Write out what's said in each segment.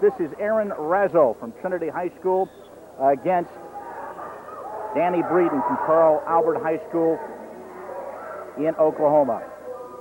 This is Erin Razo from Trinity High School against Danny Breeden from Carl Albert High School in Oklahoma.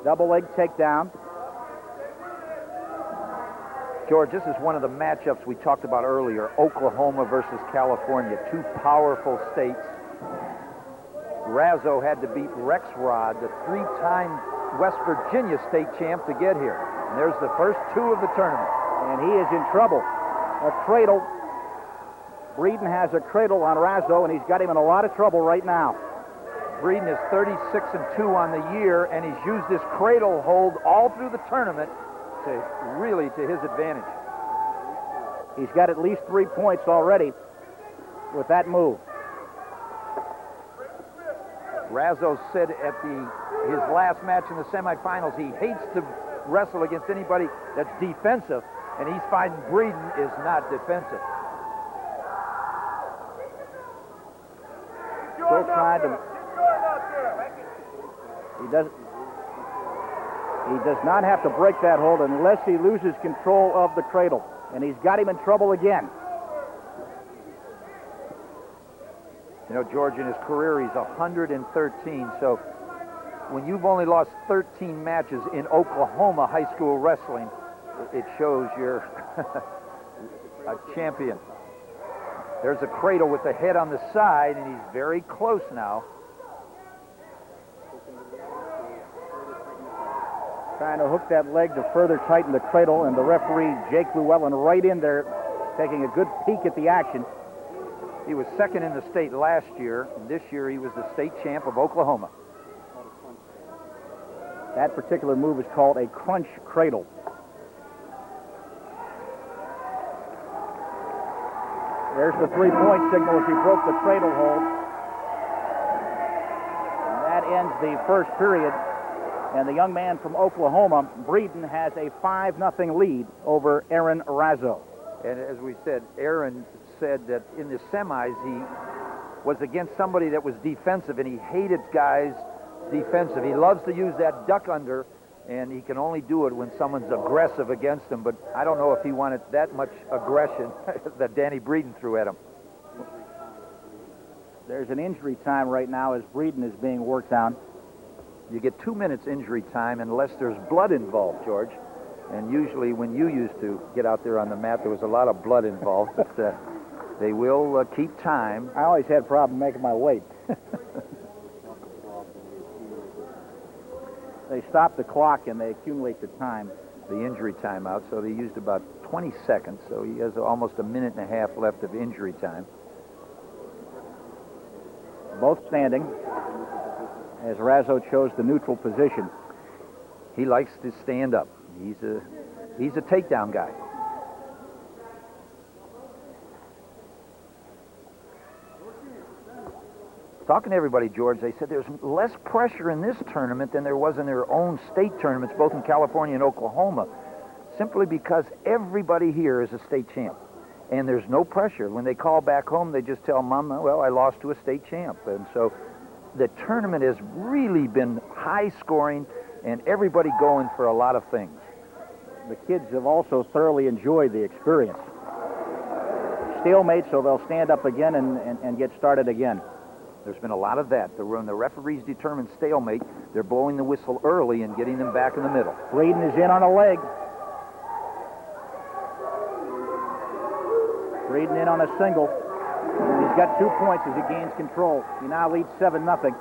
Double leg takedown. George, this is one of the matchups we talked about earlier. Oklahoma versus California, two powerful states. Razo had to beat Rexrod, the three-time West Virginia state champ, to get here. And there's the first two of the tournament. And he is in trouble. A cradle. Breeden has a cradle on Razo, and he's got him in a lot of trouble right now. Breeden is 36-2 on the year, and he's used this cradle hold all through the tournament to his advantage. He's got at least 3 points already with that move. Razo said at his last match in the semifinals he hates to wrestle against anybody that's defensive, and he's finding Breeden is not defensive. Still trying to... He does not have to break that hold unless he loses control of the cradle. And he's got him in trouble again. You know, George, in his career, he's 113. So when you've only lost 13 matches in Oklahoma high school wrestling, it shows you're a champion. There's a cradle with the head on the side, and he's very close now. Trying to hook that leg to further tighten the cradle, and the referee, Jake Llewellyn, right in there, taking a good peek at the action. He was second in the state last year, and this year he was the state champ of Oklahoma. That particular move is called a crunch cradle. There's the three-point signal as he broke the cradle hold. And that ends the first period. And the young man from Oklahoma, Breeden, has a 5-0 lead over Erin Razo. And as we said, Erin said that in the semis he was against somebody that was defensive, and he hated guys defensive. He loves to use that duck under, and he can only do it when someone's aggressive against him. But I don't know if he wanted that much aggression that Danny Breeden threw at him. There's an injury time right now as Breeden is being worked on. You get 2 minutes injury time unless there's blood involved, George. And usually when you used to get out there on the mat, there was a lot of blood involved. But they will keep time. I always had a problem making my weight. They stop the clock and they accumulate the time. The injury timeout, so they used about 20 seconds. So he has almost a minute and a half left of injury time. Both standing, as Razo chose the neutral position. He likes to stand up. He's a takedown guy. Talking to everybody, George, they said there's less pressure in this tournament than there was in their own state tournaments, both in California and Oklahoma, simply because everybody here is a state champ. And there's no pressure. When they call back home, they just tell Mom, well, I lost to a state champ. And so the tournament has really been high scoring and everybody going for a lot of things. The kids have also thoroughly enjoyed the experience. Stalemate, so they'll stand up again and get started again. There's been a lot of that. When the referees determine stalemate, they're blowing the whistle early and getting them back in the middle. Breeden is in on a leg. Breeden in on a single. He's got 2 points as he gains control. He now leads 7-0.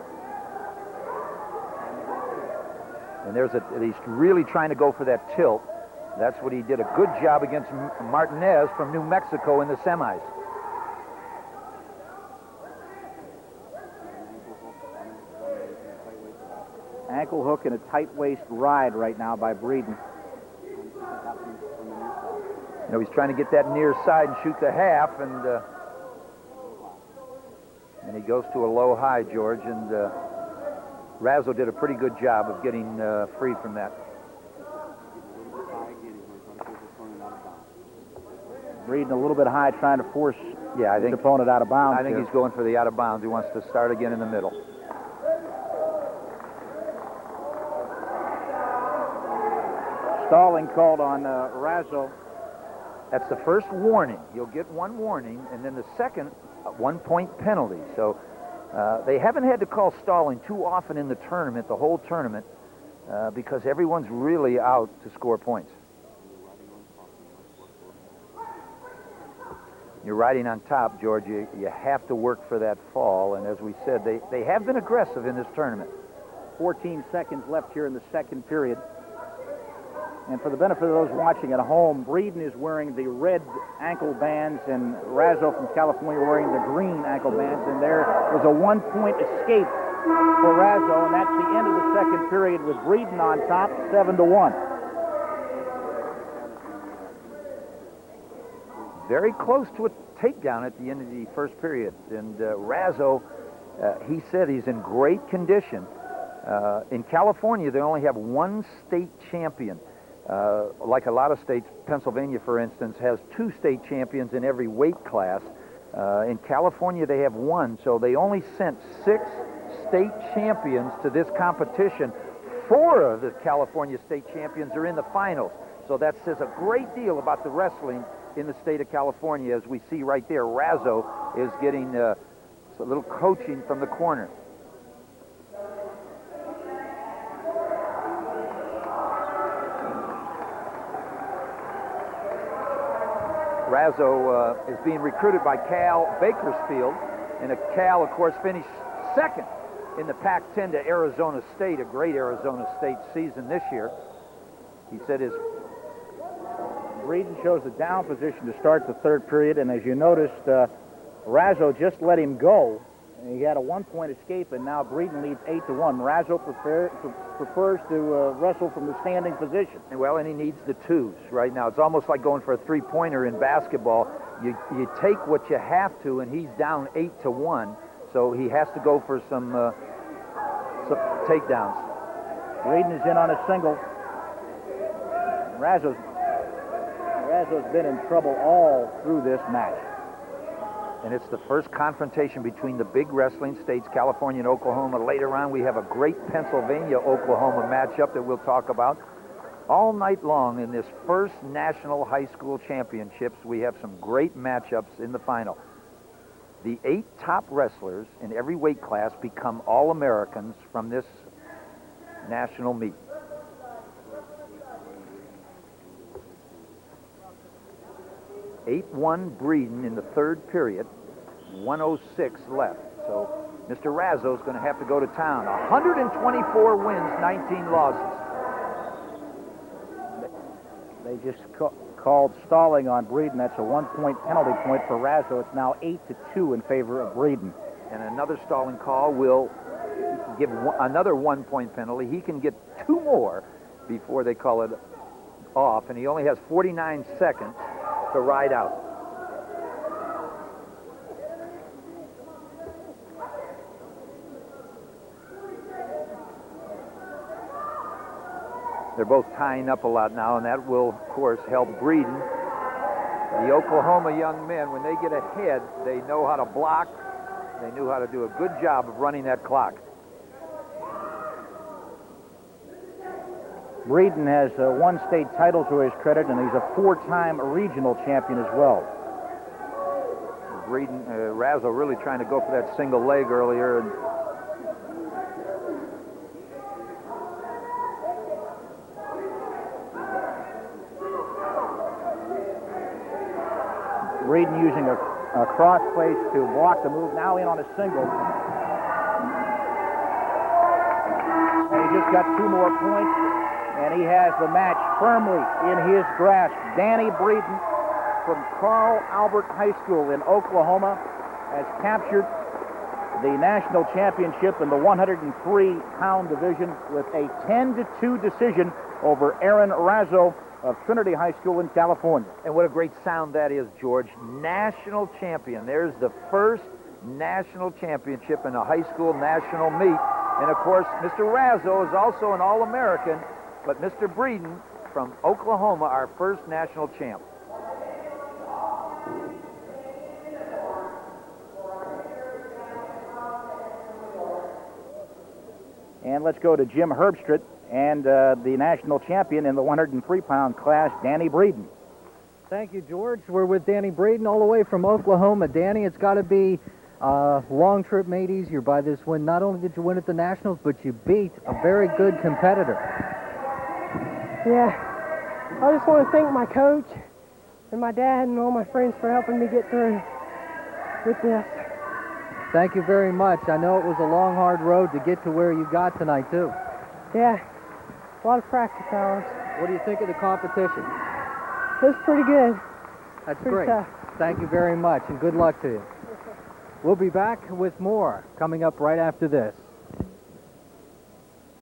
And he's really trying to go for that tilt. That's what he did a good job against Martinez from New Mexico in the semis. Ankle hook and a tight waist ride right now by Breeden. You know, he's trying to get that near side and shoot the half, and he goes to a low high, George, and Razo did a pretty good job of getting free from that. Breeden a little bit high, trying to force his opponent out of bounds. I think he's going for the out of bounds. He wants to start again in the middle. Stalling called on Razo. That's the first warning. You'll get one warning, and then the second, a 1-point penalty. So they haven't had to call stalling too often in the tournament, the whole tournament, because everyone's really out to score points. You're riding on top, George. You have to work for that fall, and as we said, they have been aggressive in this tournament. 14 seconds left here in the second period. And for the benefit of those watching at home, Breeden is wearing the red ankle bands and Razo from California wearing the green ankle bands. And there was a 1-point escape for Razo, and that's the end of the second period with Breeden on top, 7-1. Very close to a takedown at the end of the first period. And Razo, he said he's in great condition. In California, they only have one state champion. Like a lot of states, Pennsylvania, for instance, has 2 state champions in every weight class. In California, they have 1, so they only sent 6 state champions to this competition. 4 of the California state champions are in the finals. So that says a great deal about the wrestling in the state of California. As we see right there, Razo is getting a little coaching from the corner. Razo is being recruited by Cal Bakersfield, and Cal, of course, finished second in the Pac-10 to Arizona State, a great Arizona State season this year. He said his... Breeden shows the down position to start the third period, and as you noticed, Razo just let him go. He had a 1-point escape, and now Breeden leads 8-1. Razo prefers to wrestle from the standing position. Well, and he needs the 2s right now. It's almost like going for a 3-pointer in basketball. You take what you have to, and he's down 8-1, so he has to go for some takedowns. Breeden is in on a single. Razo's been in trouble all through this match. And it's the first confrontation between the big wrestling states, California and Oklahoma. Later on, we have a great Pennsylvania-Oklahoma matchup that we'll talk about. All night long in this first national high school championships, we have some great matchups in the final. The 8 top wrestlers in every weight class become All-Americans from this national meet. (8-1) Breeden in the third period, 1:06 left. So Mr. Razo is going to have to go to town. 124 wins, 19 losses. They just called stalling on Breeden. That's a 1-point penalty point for Razo. It's now 8-2 in favor of Breeden. And another stalling call will give another 1-point penalty. He can get 2 more before they call it off, and he only has 49 seconds to ride out. They're both tying up a lot now, and that will, of course, help Breeden. The Oklahoma young men, when they get ahead, they know how to block. They knew how to do a good job of running that clock. Breeden has 1 state title to his credit, and he's a 4-time regional champion as well. Breeden, Razo really trying to go for that single leg earlier. And Breeden using a cross place to block the move, now in on a single. And he just got 2 more points, and he has the match firmly in his grasp. Danny Breeden from Carl Albert High School in Oklahoma has captured the national championship in the 103-pound division with a 10-2 decision over Erin Razo of Trinity High School in California. And what a great sound that is, George. National champion. There's the first national championship in a high school national meet. And, of course, Mr. Razo is also an All-American, but Mr. Breeden from Oklahoma, our first national champ. And let's go to Jim Herbstritt and the national champion in the 103-pound class, Danny Breeden. Thank you, George. We're with Danny Breeden all the way from Oklahoma. Danny, it's got to be a long trip made easier by this win. Not only did you win at the Nationals, but you beat a very good competitor. Yeah, I just want to thank my coach and my dad and all my friends for helping me get through with this. Thank you very much. I know it was a long, hard road to get to where you got tonight, too. Yeah, a lot of practice hours. What do you think of the competition? It was pretty good. That's Pretty great. tough. Thank you very much, and good luck to you. We'll be back with more coming up right after this.